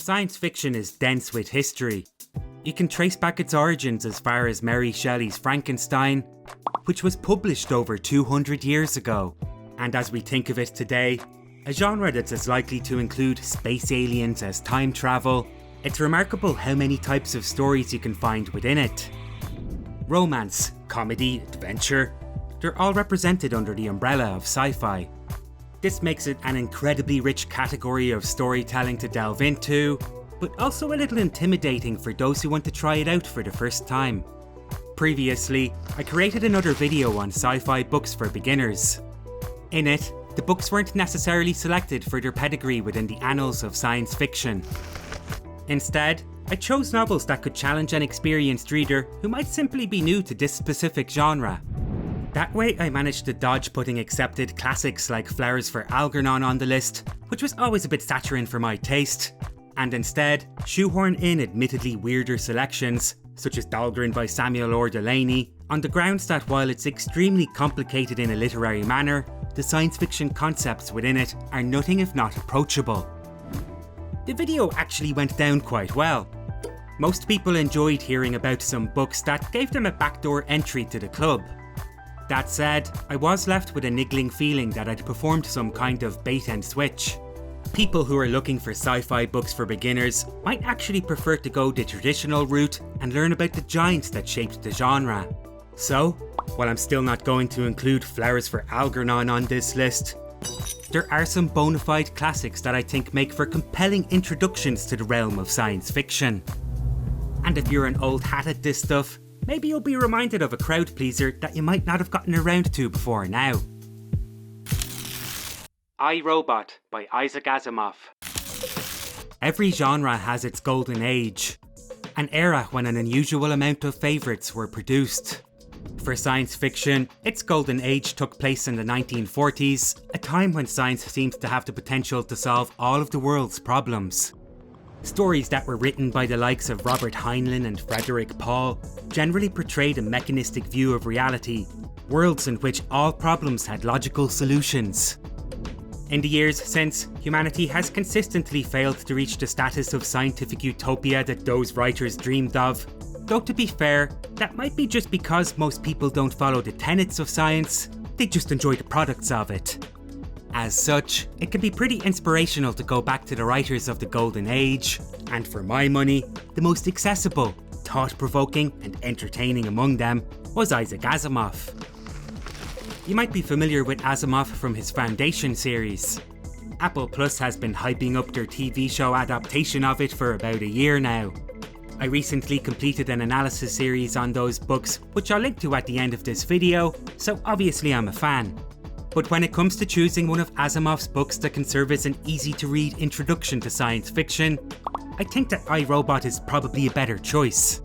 Science fiction is dense with history. You can trace back its origins as far as Mary Shelley's Frankenstein, which was published over 200 years ago. And as we think of it today, a genre that's as likely to include space aliens as time travel, it's remarkable how many types of stories you can find within it. Romance, comedy, adventure, they're all represented under the umbrella of sci-fi. This makes it an incredibly rich category of storytelling to delve into, but also a little intimidating for those who want to try it out for the first time. Previously, I created another video on sci-fi books for beginners. In it, the books weren't necessarily selected for their pedigree within the annals of science fiction. Instead, I chose novels that could challenge an experienced reader who might simply be new to this specific genre. That way I managed to dodge putting accepted classics like Flowers for Algernon on the list, which was always a bit saccharine for my taste, and instead shoehorn in admittedly weirder selections, such as Dahlgren by Samuel Orr Delaney, on the grounds that while it's extremely complicated in a literary manner, the science fiction concepts within it are nothing if not approachable. The video actually went down quite well. Most people enjoyed hearing about some books that gave them a backdoor entry to the club. That said, I was left with a niggling feeling that I'd performed some kind of bait and switch. People who are looking for sci-fi books for beginners might actually prefer to go the traditional route and learn about the giants that shaped the genre. So, while I'm still not going to include Flowers for Algernon on this list, there are some bona fide classics that I think make for compelling introductions to the realm of science fiction. And if you're an old hat at this stuff, maybe you'll be reminded of a crowd pleaser that you might not have gotten around to before now. Irobot by Isaac Asimov. Every genre has its golden age, an era when an unusual amount of favourites were produced. For science fiction, its golden age took place in the 1940s, a time when science seemed to have the potential to solve all of the world's problems. Stories that were written by the likes of Robert Heinlein and Frederick Paul generally portrayed a mechanistic view of reality, worlds in which all problems had logical solutions. In the years since, humanity has consistently failed to reach the status of scientific utopia that those writers dreamed of, though to be fair, that might be just because most people don't follow the tenets of science, they just enjoy the products of it. As such, it can be pretty inspirational to go back to the writers of the Golden Age, and for my money, the most accessible, thought-provoking and entertaining among them was Isaac Asimov. You might be familiar with Asimov from his Foundation series. Apple Plus has been hyping up their TV show adaptation of it for about a year now. I recently completed an analysis series on those books, which I'll link to at the end of this video, so obviously I'm a fan. But when it comes to choosing one of Asimov's books that can serve as an easy-to-read introduction to science fiction, I think that Irobot is probably a better choice.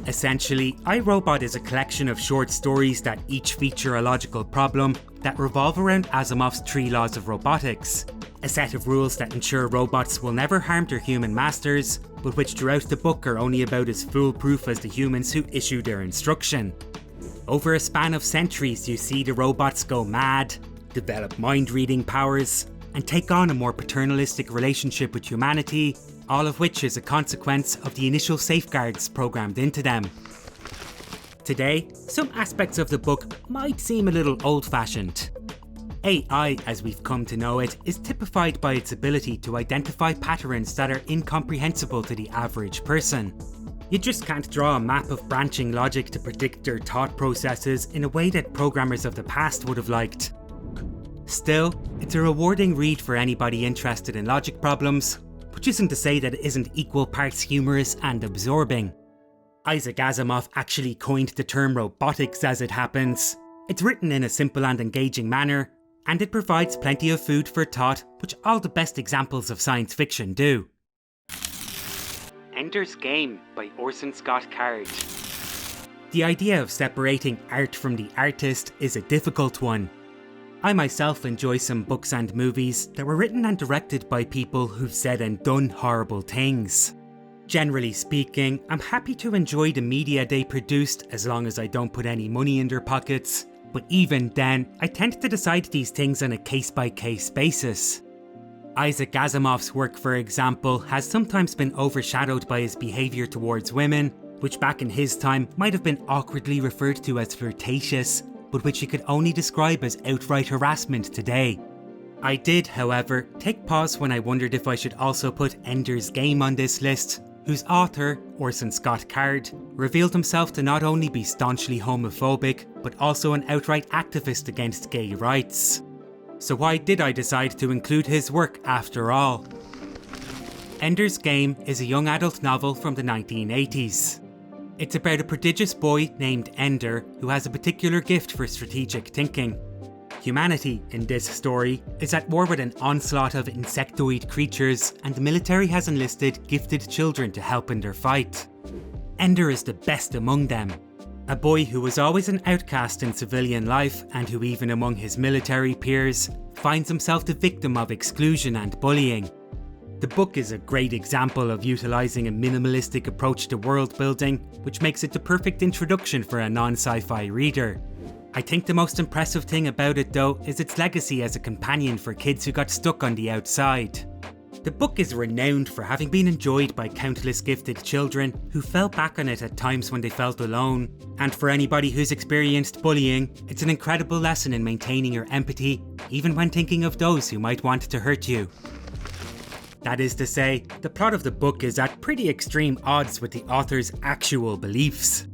Essentially, Irobot is a collection of short stories that each feature a logical problem that revolve around Asimov's 3 laws of robotics, a set of rules that ensure robots will never harm their human masters, but which throughout the book are only about as foolproof as the humans who issue their instruction. Over a span of centuries, you see the robots go mad, develop mind-reading powers, and take on a more paternalistic relationship with humanity, all of which is a consequence of the initial safeguards programmed into them. Today, some aspects of the book might seem a little old-fashioned. AI, as we've come to know it, is typified by its ability to identify patterns that are incomprehensible to the average person. You just can't draw a map of branching logic to predict their thought processes in a way that programmers of the past would have liked. Still, it's a rewarding read for anybody interested in logic problems, which isn't to say that it isn't equal parts humorous and absorbing. Isaac Asimov actually coined the term robotics as it happens. It's written in a simple and engaging manner, and it provides plenty of food for thought, which all the best examples of science fiction do. Ender's Game by Orson Scott Card. The idea of separating art from the artist is a difficult one. I myself enjoy some books and movies that were written and directed by people who've said and done horrible things. Generally speaking, I'm happy to enjoy the media they produced as long as I don't put any money in their pockets, but even then, I tend to decide these things on a case-by-case basis. Isaac Asimov's work, for example, has sometimes been overshadowed by his behaviour towards women, which back in his time might have been awkwardly referred to as flirtatious, but which he could only describe as outright harassment today. I did, however, take pause when I wondered if I should also put Ender's Game on this list, whose author, Orson Scott Card, revealed himself to not only be staunchly homophobic, but also an outright activist against gay rights. So why did I decide to include his work after all? Ender's Game is a young adult novel from the 1980s. It's about a prodigious boy named Ender who has a particular gift for strategic thinking. Humanity, in this story, is at war with an onslaught of insectoid creatures, and the military has enlisted gifted children to help in their fight. Ender is the best among them. A boy who was always an outcast in civilian life and who, even among his military peers, finds himself the victim of exclusion and bullying. The book is a great example of utilising a minimalistic approach to world building, which makes it the perfect introduction for a non-sci-fi reader. I think the most impressive thing about it though is its legacy as a companion for kids who got stuck on the outside. The book is renowned for having been enjoyed by countless gifted children who fell back on it at times when they felt alone, and for anybody who's experienced bullying, it's an incredible lesson in maintaining your empathy, even when thinking of those who might want to hurt you. That is to say, the plot of the book is at pretty extreme odds with the author's actual beliefs.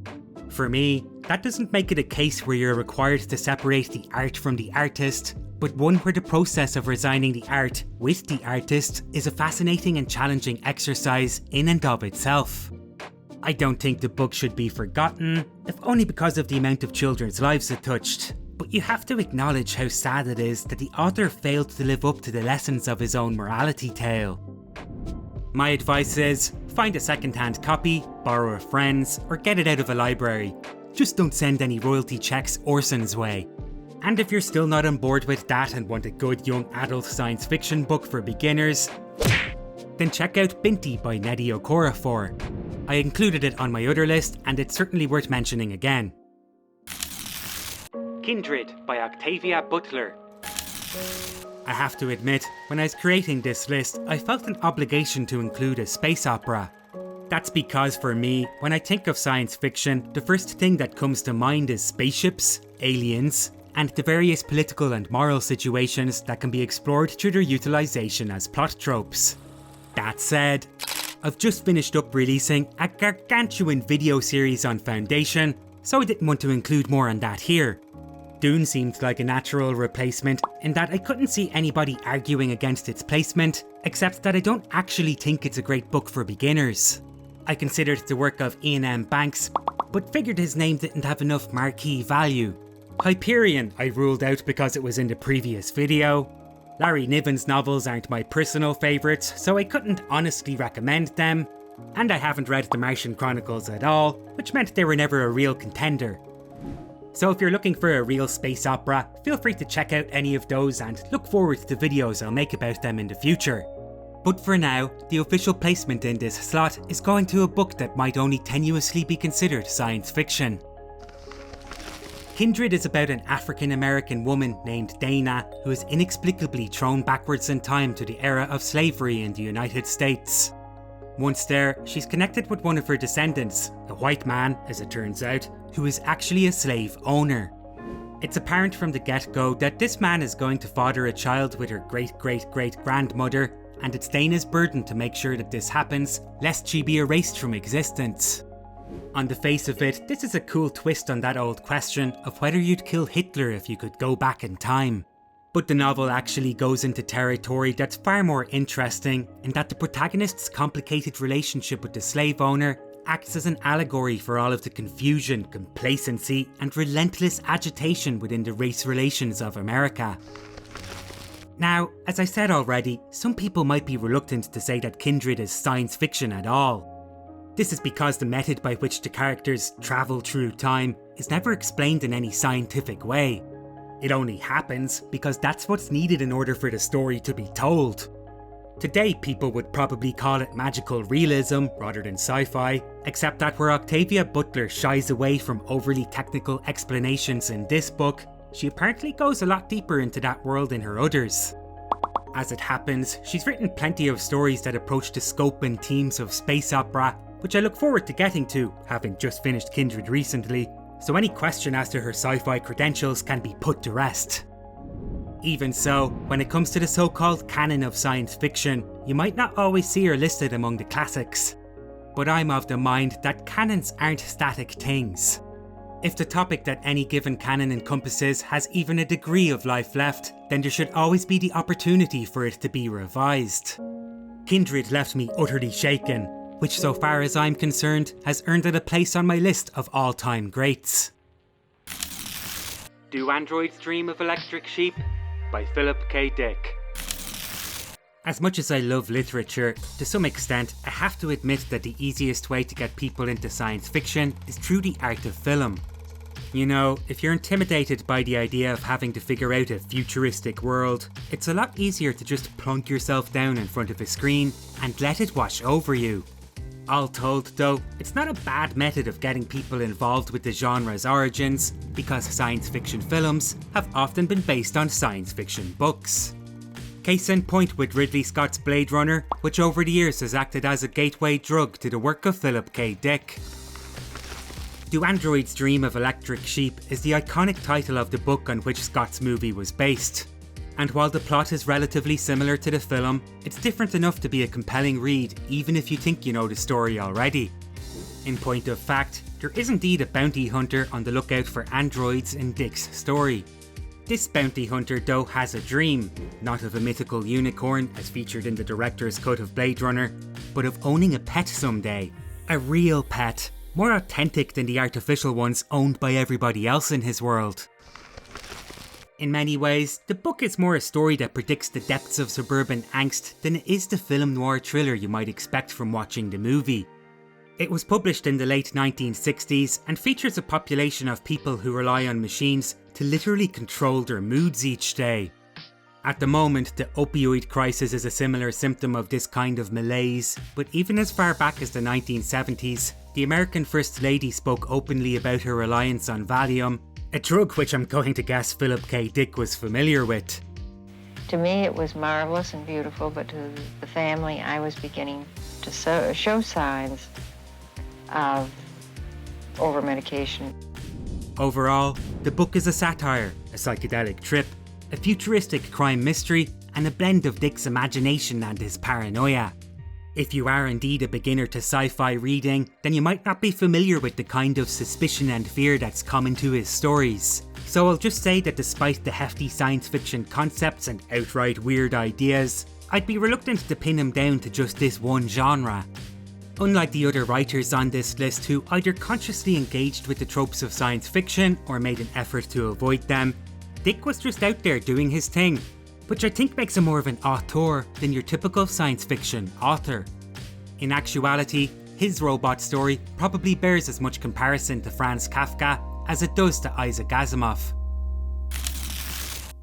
For me, that doesn't make it a case where you're required to separate the art from the artist, but one where the process of resigning the art with the artist is a fascinating and challenging exercise in and of itself. I don't think the book should be forgotten, if only because of the amount of children's lives it touched, but you have to acknowledge how sad it is that the author failed to live up to the lessons of his own morality tale. My advice is, find a second-hand copy, borrow a friend's, or get it out of a library. Just don't send any royalty checks Orson's way. And if you're still not on board with that and want a good young adult science fiction book for beginners, then check out Binti by Nnedi Okorafor. I included it on my other list, and it's certainly worth mentioning again. Kindred by Octavia Butler. I have to admit, when I was creating this list, I felt an obligation to include a space opera. That's because for me, when I think of science fiction, the first thing that comes to mind is spaceships, aliens, and the various political and moral situations that can be explored through their utilisation as plot tropes. That said, I've just finished up releasing a gargantuan video series on Foundation, so I didn't want to include more on that here. Dune seemed like a natural replacement in that I couldn't see anybody arguing against its placement, except that I don't actually think it's a great book for beginners. I considered the work of Ian M. Banks, but figured his name didn't have enough marquee value. Hyperion I ruled out because it was in the previous video. Larry Niven's novels aren't my personal favourites, so I couldn't honestly recommend them. And I haven't read The Martian Chronicles at all, which meant they were never a real contender. So if you're looking for a real space opera, feel free to check out any of those and look forward to videos I'll make about them in the future. But for now, the official placement in this slot is going to a book that might only tenuously be considered science fiction. Kindred is about an African American woman named Dana who is inexplicably thrown backwards in time to the era of slavery in the United States. Once there, she's connected with one of her descendants, a white man, as it turns out, who is actually a slave owner. It's apparent from the get-go that this man is going to father a child with her great-great-great-grandmother, and it's Dana's burden to make sure that this happens, lest she be erased from existence. On the face of it, this is a cool twist on that old question of whether you'd kill Hitler if you could go back in time. But the novel actually goes into territory that's far more interesting, in that the protagonist's complicated relationship with the slave owner acts as an allegory for all of the confusion, complacency, and relentless agitation within the race relations of America. Now, as I said already, some people might be reluctant to say that Kindred is science fiction at all. This is because the method by which the characters travel through time is never explained in any scientific way. It only happens because that's what's needed in order for the story to be told. Today people would probably call it magical realism rather than sci-fi, except that where Octavia Butler shies away from overly technical explanations in this book, she apparently goes a lot deeper into that world in her others. As it happens, she's written plenty of stories that approach the scope and themes of space opera, which I look forward to getting to, having just finished Kindred recently, so any question as to her sci-fi credentials can be put to rest. Even so, when it comes to the so-called canon of science fiction, you might not always see her listed among the classics. But I'm of the mind that canons aren't static things. If the topic that any given canon encompasses has even a degree of life left, then there should always be the opportunity for it to be revised. Kindred left me utterly shaken, which so far as I'm concerned has earned it a place on my list of all-time greats. Do Androids Dream of Electric Sheep? By Philip K. Dick. As much as I love literature, to some extent I have to admit that the easiest way to get people into science fiction is through the art of film. You know, if you're intimidated by the idea of having to figure out a futuristic world, it's a lot easier to just plunk yourself down in front of a screen and let it wash over you. All told though, it's not a bad method of getting people involved with the genre's origins, because science fiction films have often been based on science fiction books. Case in point with Ridley Scott's Blade Runner, which over the years has acted as a gateway drug to the work of Philip K. Dick. Do Androids Dream of Electric Sheep is the iconic title of the book on which Scott's movie was based. And while the plot is relatively similar to the film, it's different enough to be a compelling read even if you think you know the story already. In point of fact, there is indeed a bounty hunter on the lookout for androids in Dick's story. This bounty hunter though has a dream, not of a mythical unicorn as featured in the director's cut of Blade Runner, but of owning a pet someday. A real pet, more authentic than the artificial ones owned by everybody else in his world. In many ways, the book is more a story that predicts the depths of suburban angst than it is the film noir thriller you might expect from watching the movie. It was published in the late 1960s and features a population of people who rely on machines to literally control their moods each day. At the moment, the opioid crisis is a similar symptom of this kind of malaise, but even as far back as the 1970s, the American First Lady spoke openly about her reliance on Valium, a drug which I'm going to guess Philip K. Dick was familiar with. To me it was marvelous and beautiful, but to the family I was beginning to show signs of over-medication. Overall, the book is a satire, a psychedelic trip, a futuristic crime mystery, and a blend of Dick's imagination and his paranoia. If you are indeed a beginner to sci-fi reading, then you might not be familiar with the kind of suspicion and fear that's common to his stories. So I'll just say that despite the hefty science fiction concepts and outright weird ideas, I'd be reluctant to pin him down to just this one genre. Unlike the other writers on this list who either consciously engaged with the tropes of science fiction or made an effort to avoid them, Dick was just out there doing his thing, which I think makes him more of an auteur than your typical science fiction author. In actuality, his robot story probably bears as much comparison to Franz Kafka as it does to Isaac Asimov.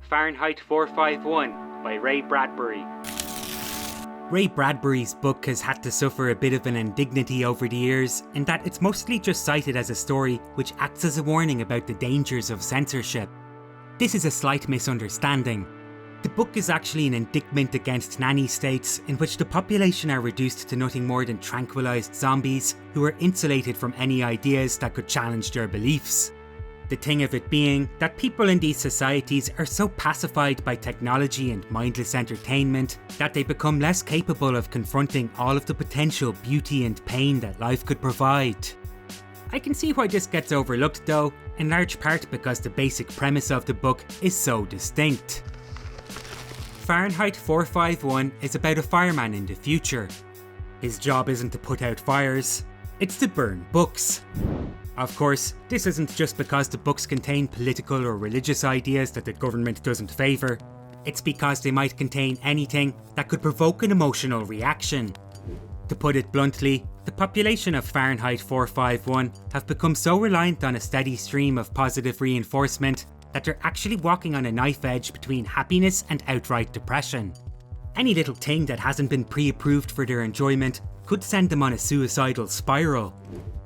Fahrenheit 451 by Ray Bradbury. Ray Bradbury's book has had to suffer a bit of an indignity over the years in that it's mostly just cited as a story which acts as a warning about the dangers of censorship. This is a slight misunderstanding. The book is actually an indictment against nanny states in which the population are reduced to nothing more than tranquilized zombies who are insulated from any ideas that could challenge their beliefs. The thing of it being that people in these societies are so pacified by technology and mindless entertainment that they become less capable of confronting all of the potential beauty and pain that life could provide. I can see why this gets overlooked though, in large part because the basic premise of the book is so distinct. Fahrenheit 451 is about a fireman in the future. His job isn't to put out fires, it's to burn books. Of course, this isn't just because the books contain political or religious ideas that the government doesn't favour, it's because they might contain anything that could provoke an emotional reaction. To put it bluntly, the population of Fahrenheit 451 have become so reliant on a steady stream of positive reinforcement that they're actually walking on a knife edge between happiness and outright depression. Any little thing that hasn't been pre-approved for their enjoyment could send them on a suicidal spiral.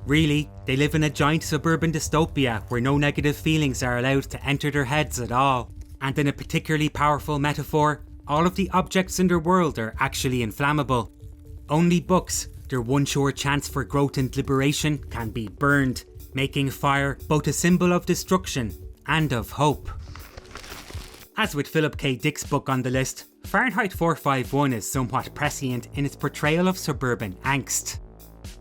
Really, they live in a giant suburban dystopia where no negative feelings are allowed to enter their heads at all. And in a particularly powerful metaphor, all of the objects in their world are actually inflammable. Only books, their one sure chance for growth and liberation, can be burned, making fire both a symbol of destruction and of hope. As with Philip K. Dick's book on the list, Fahrenheit 451 is somewhat prescient in its portrayal of suburban angst.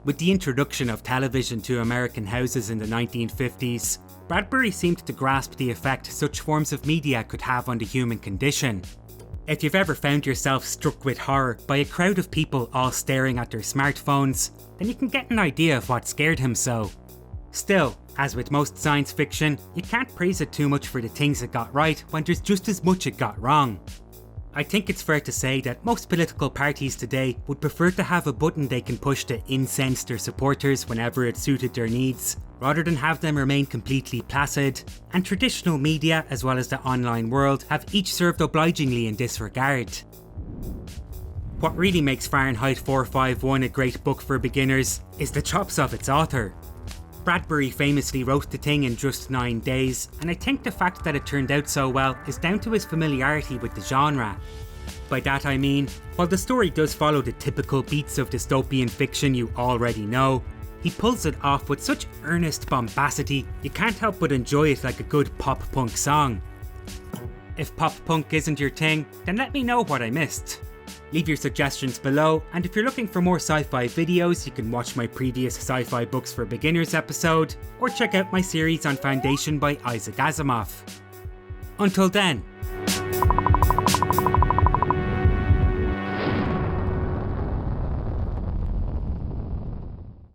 With the introduction of television to American houses in the 1950s, Bradbury seemed to grasp the effect such forms of media could have on the human condition. If you've ever found yourself struck with horror by a crowd of people all staring at their smartphones, then you can get an idea of what scared him so. Still, as with most science fiction, you can't praise it too much for the things it got right when there's just as much it got wrong. I think it's fair to say that most political parties today would prefer to have a button they can push to incense their supporters whenever it suited their needs, rather than have them remain completely placid, and traditional media as well as the online world have each served obligingly in this regard. What really makes Fahrenheit 451 a great book for beginners is the chops of its author. Bradbury famously wrote the thing in just 9 days, and I think the fact that it turned out so well is down to his familiarity with the genre. By that I mean, while the story does follow the typical beats of dystopian fiction you already know, he pulls it off with such earnest bombacity you can't help but enjoy it like a good pop punk song. If pop punk isn't your thing, then let me know what I missed. Leave your suggestions below, and if you're looking for more sci-fi videos, you can watch my previous Sci-Fi Books for Beginners episode, or check out my series on Foundation by Isaac Asimov. Until then,